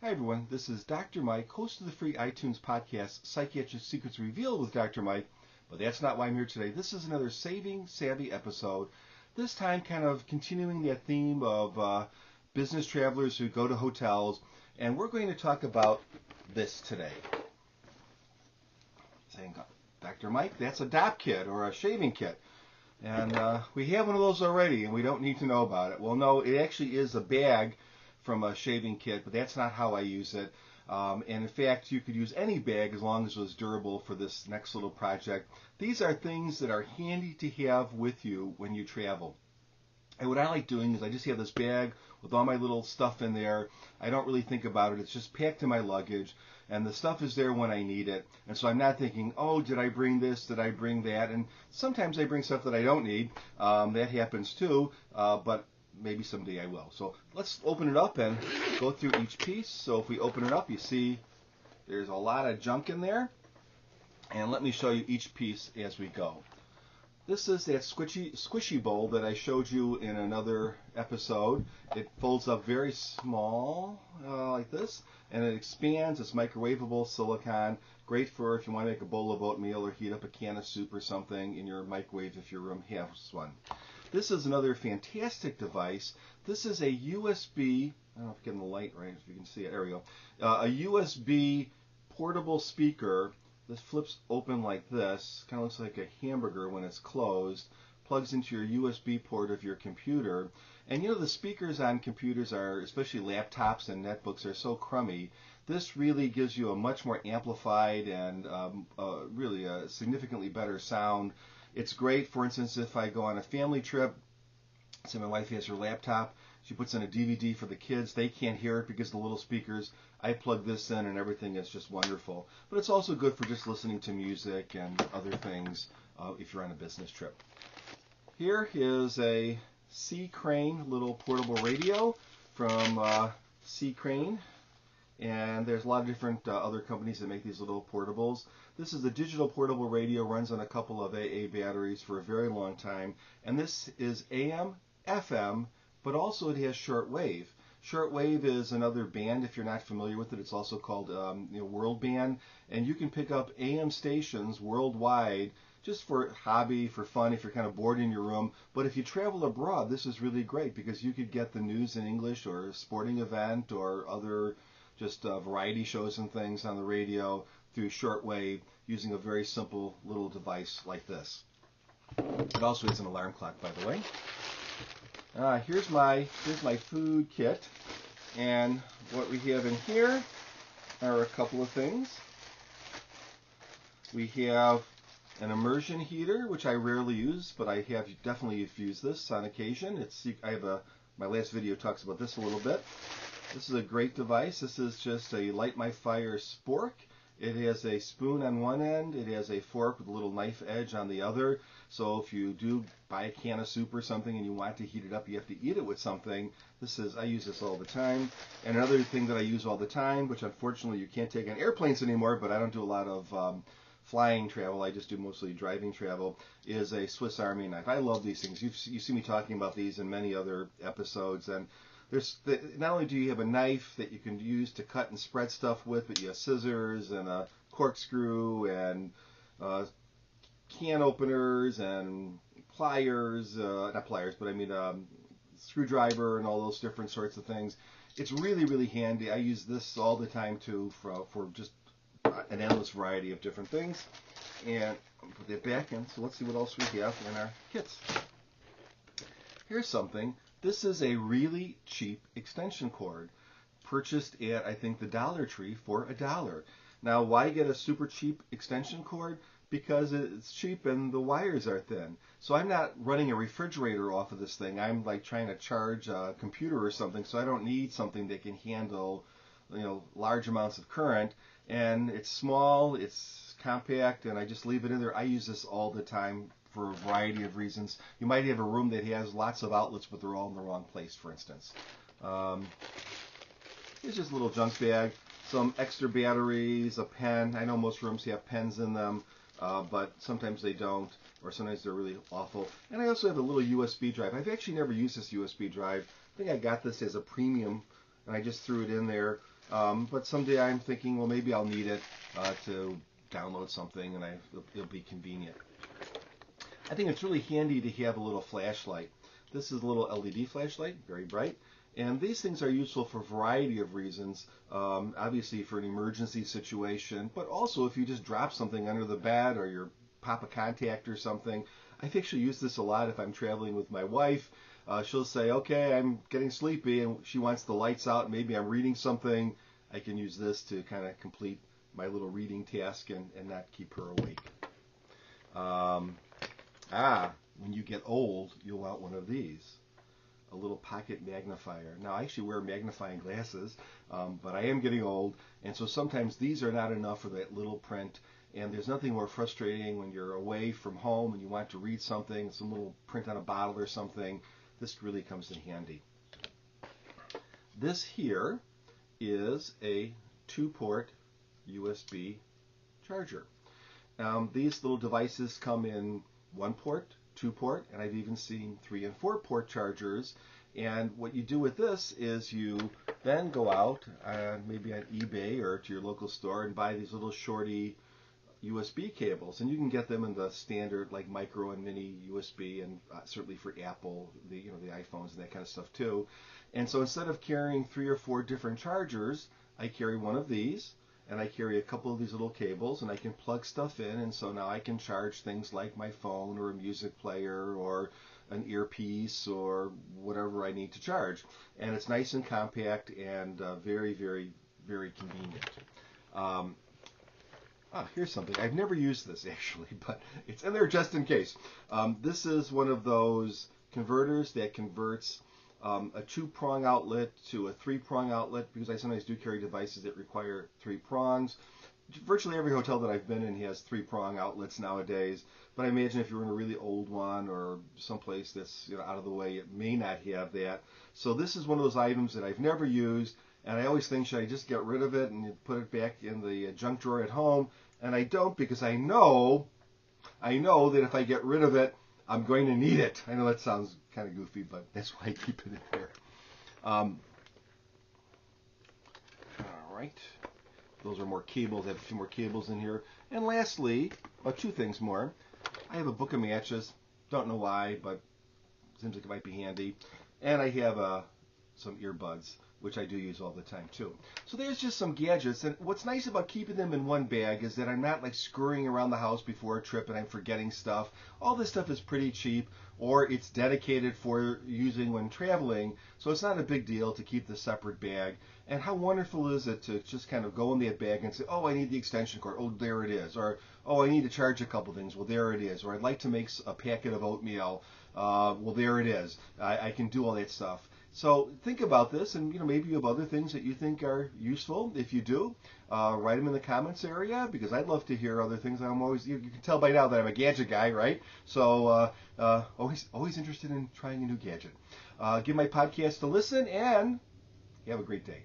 Hi everyone, this is Dr. Mike, host of the free iTunes podcast, Psychiatric Secrets Revealed with Dr. Mike, but that's not why I'm here today. This is another Saving Savvy episode, this time kind of continuing that theme of business travelers who go to hotels, and we're going to talk about this today. Saying, Dr. Mike, that's a DOP kit or a shaving kit. And we have one of those already, and we don't need to know about it. Well, no, it actually is a bag from a shaving kit, but that's not how I use it. And in fact, you could use any bag as long as it was durable for this next little project. These are things that are handy to have with you when you travel. And what I like doing is I just have this bag with all my little stuff in there. I don't really think about it. It's just packed in my luggage, and the stuff is there when I need it. And so I'm not thinking, oh, did I bring this? Did I bring that? And sometimes I bring stuff that I don't need. That happens too, but maybe someday I will. So let's open it up and go through each piece. So if we open it up, you see there's a lot of junk in there. And let me show you each piece as we go. This is that squishy bowl that I showed you in another episode. It folds up very small, like this, and it expands. It's microwavable silicone, great for if you want to make a bowl of oatmeal or heat up a can of soup or something in your microwave if your room has one. This is another fantastic device. This is a USB, I don't know if I'm getting the light right, if you can see it, there we go, a USB portable speaker. This flips open like this, kind of looks like a hamburger when it's closed, plugs into your USB port of your computer. And you know, the speakers on computers are, especially laptops and netbooks, are so crummy. This really gives you a much more amplified and really a significantly better sound. It's great, for instance, if I go on a family trip. Say my wife has her laptop, she puts in a DVD for the kids, they can't hear it because of the little speakers. I plug this in and everything is just wonderful. But it's also good for just listening to music and other things if you're on a business trip. Here is a Sea Crane little portable radio from Sea Crane. And there's a lot of different other companies that make these little portables. This is a digital portable radio, runs on a couple of AA batteries for a very long time. And this is AM, FM, but also it has shortwave. Shortwave is another band if you're not familiar with it. It's also called world band. And you can pick up AM stations worldwide just for hobby, for fun, if you're kind of bored in your room. But if you travel abroad, this is really great because you could get the news in English or a sporting event or other just variety shows and things on the radio through shortwave using a very simple little device like this. It also has an alarm clock, by the way. Here's my food kit, and what we have in here are a couple of things. We have an immersion heater, which I rarely use, but I have definitely used this on occasion. My last video talks about this a little bit. This is a great device. This is just a Light My Fire spork. It has a spoon on one end. It has a fork with a little knife edge on the other. So if you do buy a can of soup or something and you want to heat it up, you have to eat it with something. I use this all the time. And another thing that I use all the time, which unfortunately you can't take on airplanes anymore, but I don't do a lot of flying travel, I just do mostly driving travel, is a Swiss Army knife. I love these things. You see me talking about these in many other episodes, and not only do you have a knife that you can use to cut and spread stuff with, but you have scissors and a corkscrew and can openers and pliers, not pliers, but I mean screwdriver and all those different sorts of things. It's really, really handy. I use this all the time too for just an endless variety of different things. And I'll put that back in, so let's see what else we have in our kits. Here's something. This is a really cheap extension cord, purchased at, I think, the Dollar Tree for $1. Now, why get a super cheap extension cord? Because it's cheap and the wires are thin. So I'm not running a refrigerator off of this thing. I'm like trying to charge a computer or something, so I don't need something that can handle, large amounts of current. And it's small, it's compact, and I just leave it in there. I use this all the time for a variety of reasons. You might have a room that has lots of outlets, but they're all in the wrong place, for instance. It's just a little junk bag, some extra batteries, a pen. I know most rooms have pens in them, but sometimes they don't, or sometimes they're really awful. And I also have a little USB drive. I've actually never used this USB drive. I think I got this as a premium, and I just threw it in there. But someday I'm thinking, well, maybe I'll need it to download something, and it'll be convenient. I think it's really handy to have a little flashlight. This is a little LED flashlight, very bright. And these things are useful for a variety of reasons. Obviously for an emergency situation, but also if you just drop something under the bed or you pop a contact or something. I've actually used this a lot if I'm traveling with my wife. She'll say, okay, I'm getting sleepy, and she wants the lights out. Maybe I'm reading something. I can use this to kind of complete my little reading task and not keep her awake. When you get old, you'll want one of these. A little pocket magnifier. Now, I actually wear magnifying glasses, but I am getting old, and so sometimes these are not enough for that little print. And there's nothing more frustrating when you're away from home and you want to read something, some little print on a bottle or something. This really comes in handy. This here is a 2-port USB charger. These little devices come in 1-port, 2-port, and I've even seen 3- and 4-port chargers. And what you do with this is you then go out, maybe on eBay or to your local store, and buy these little shorty USB cables, and you can get them in the standard like micro and mini USB, and certainly for Apple, the iPhones and that kind of stuff too. And so instead of carrying 3 or 4 different chargers, I carry one of these, and I carry a couple of these little cables, and I can plug stuff in, and so now I can charge things like my phone or a music player or an earpiece or whatever I need to charge. And it's nice and compact and very, very, very convenient. Here's something. I've never used this actually, but it's in there just in case. This is one of those converters that converts a 2-prong outlet to a 3-prong outlet, because I sometimes do carry devices that require 3 prongs. Virtually every hotel that I've been in has 3-prong outlets nowadays, but I imagine if you're in a really old one or someplace that's out of the way, it may not have that. So this is one of those items that I've never used. And I always think, should I just get rid of it and put it back in the junk drawer at home? And I don't, because I know that if I get rid of it, I'm going to need it. I know that sounds kind of goofy, but that's why I keep it in there. All right. Those are more cables. I have a few more cables in here. And lastly, 2 things more. I have a book of matches. Don't know why, but it seems like it might be handy. And I have some earbuds, which I do use all the time too. So there's just some gadgets, and what's nice about keeping them in one bag is that I'm not like scurrying around the house before a trip and I'm forgetting stuff. All this stuff is pretty cheap, or it's dedicated for using when traveling, so it's not a big deal to keep the separate bag. And how wonderful is it to just kind of go in that bag and say, oh, I need the extension cord, oh, there it is, or oh, I need to charge a couple things, well, there it is, or I'd like to make a packet of oatmeal, well, there it is. I can do all that stuff. So think about this, and maybe you have other things that you think are useful. If you do, write them in the comments area, because I'd love to hear other things. I'm always, you can tell by now that I'm a gadget guy, right? So always interested in trying a new gadget. Give my podcast a listen, and have a great day.